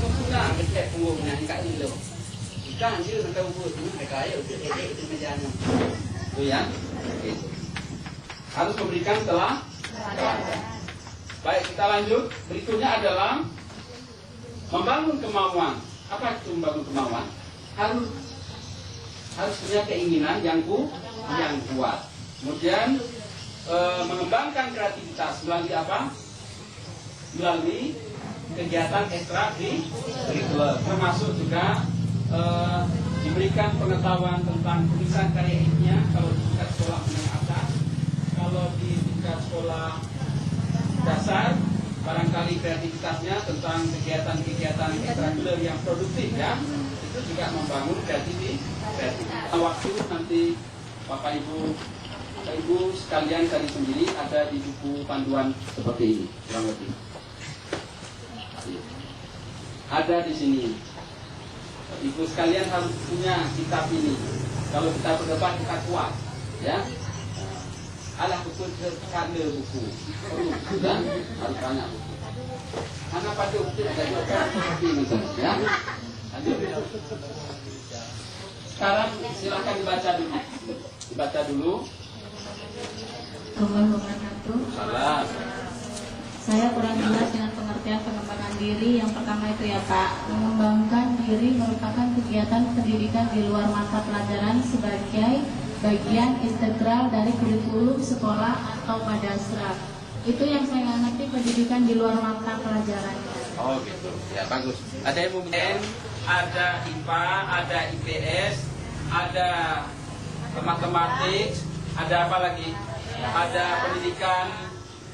sempurna dekat punggungnya kat dulu. Ikan dia nak tahu tu mereka ayo itu mejannya. Tu ya. Harus memberikan teladan. Baik, kita lanjut. Berikutnya adalah membangun kemauan. Apa itu membangun kemauan? Harus punya keinginan yang kuat. Kemudian mengembangkan kreativitas melalui apa? Melalui kegiatan ekstrakurikuler, termasuk juga diberikan pengetahuan tentang tulisan karya ilmiah kalau di tingkat sekolah menengah atas, kalau di tingkat sekolah dasar barangkali kreativitasnya tentang kegiatan-kegiatan ekstrakurikuler yang produktif ya, itu juga membangun kreativitas. Waktu nanti Bapak Ibu sekalian cari sendiri, ada di buku panduan seperti ini kurang lebih. Ada di sini. Ibu sekalian harus punya kitab ini. Kalau kita berdebat kita kuat, ya. Alah buku ada buku. Sudah harus banyak buku. Anak pada buku ada seperti ini, ya. Sekarang silakan dibaca dulu. Salah. Saya kurang jelas dengan pengertian pengembangan diri. Yang pertama itu ya Pak, mengembangkan diri merupakan kegiatan pendidikan di luar mata pelajaran sebagai bagian integral dari kurikulum sekolah atau madrasah. Itu yang saya nggak ngerti, pendidikan di luar mata pelajaran. Oh gitu, ya bagus. Ada yang mungkin ada IPA, ada IPS, ada matematik, ada apa lagi? Ada pendidikan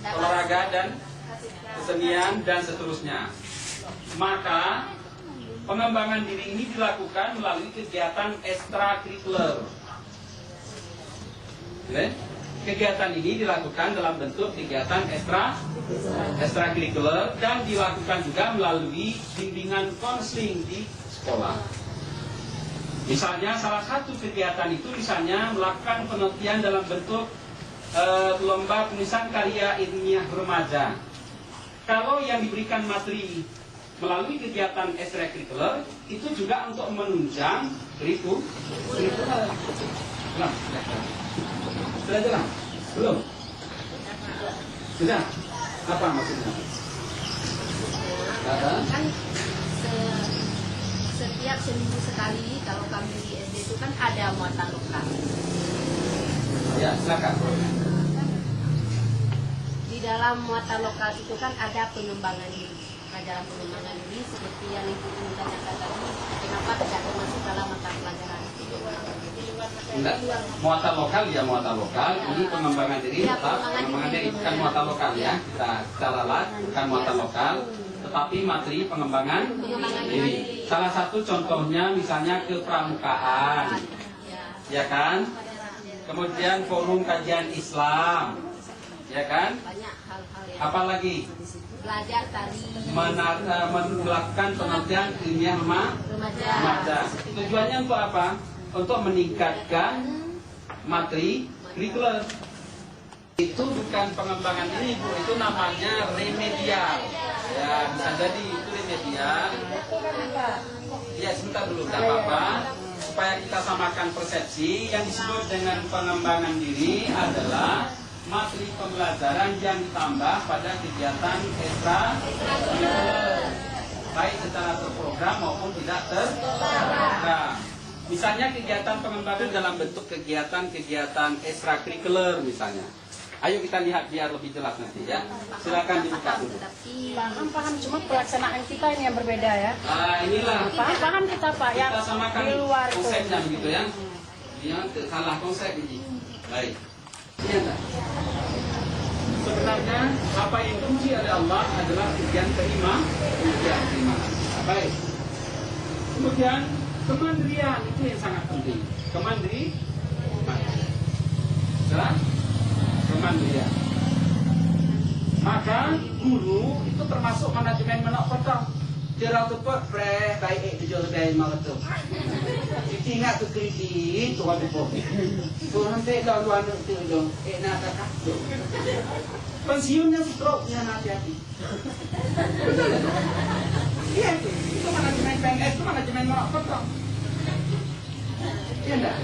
olahraga dan kesenian dan seterusnya. Maka pengembangan diri ini dilakukan melalui kegiatan ekstrakurikuler. Kegiatan ini dilakukan dalam bentuk kegiatan ekstrakurikuler dan dilakukan juga melalui bimbingan konseling di sekolah. Misalnya salah satu kegiatan itu misalnya melakukan penelitian dalam bentuk lomba penulisan karya ilmiah remaja. Kalau yang diberikan materi melalui kegiatan ekstrakurikuler itu juga untuk menunjang kurikuler. Sudah jelas? Belum? Sudah? Apa maksudnya? Kan setiap seminggu sekali kalau kami di SD itu kan ada muatan lokal. Ya, silakan. Di dalam muatan lokal itu kan ada pengembangan diri. Pelajaran pengembangan diri seperti yang Ibu tanyakan tadi, kenapa tidak termasuk dalam mata pelajaran? Enggak, muatan lokal ya muatan lokal. Ini pengembangan diri Ya, tetap pengembangan diri bukan muatan lokal ya. Kita ralat bukan muatan lokal, tetapi materi pengembangan diri. Salah satu contohnya misalnya kepramukaan, ya kan? Kemudian forum kajian Islam, ya kan? Banyak hal-hal yang Apalagi belajar tadi melakukan penelitian ilmiah remaja. remaja. Tujuannya untuk apa? Untuk meningkatkan materi kurikuler. Itu bukan pengembangan ini, Bu. Itu namanya remedial. Ya, bisa jadi itu remedial. Ya, sebentar dulu, tidak apa-apa. Supaya kita samakan persepsi, yang disebut dengan pengembangan diri adalah materi pembelajaran yang ditambah pada kegiatan ekstrakurikuler, baik secara terprogram maupun tidak terprogram. Misalnya kegiatan pengembangan dalam bentuk kegiatan-kegiatan ekstrakurikuler misalnya. Ayo kita lihat biar lebih jelas nanti ya. Silakan dibuka dulu. Paham, cuma pelaksanaan kita ini yang berbeda ya. Inilah Paham kita Pak yang kita samakan di luar itu. konsepnya begitu ya. Yang salah konsep ini. Baik. Iya enggak? Sebenarnya apa yang dipuji oleh Allah adalah ujian keimanan. Baik. Kemudian kemandirian itu yang sangat penting. Kemandirian. Jelas? Kemandirian. Maka guru itu termasuk manajemen menok kota. Cara tepat fresh baik tujuh lebih mau tu. Ingat tu kritik tu ada pun. Tu sampai dah luar tu dong. Nak kakak. Pensiunnya stroke nya hati-hati. Iya tu. yang merapat dong. Iya enggak?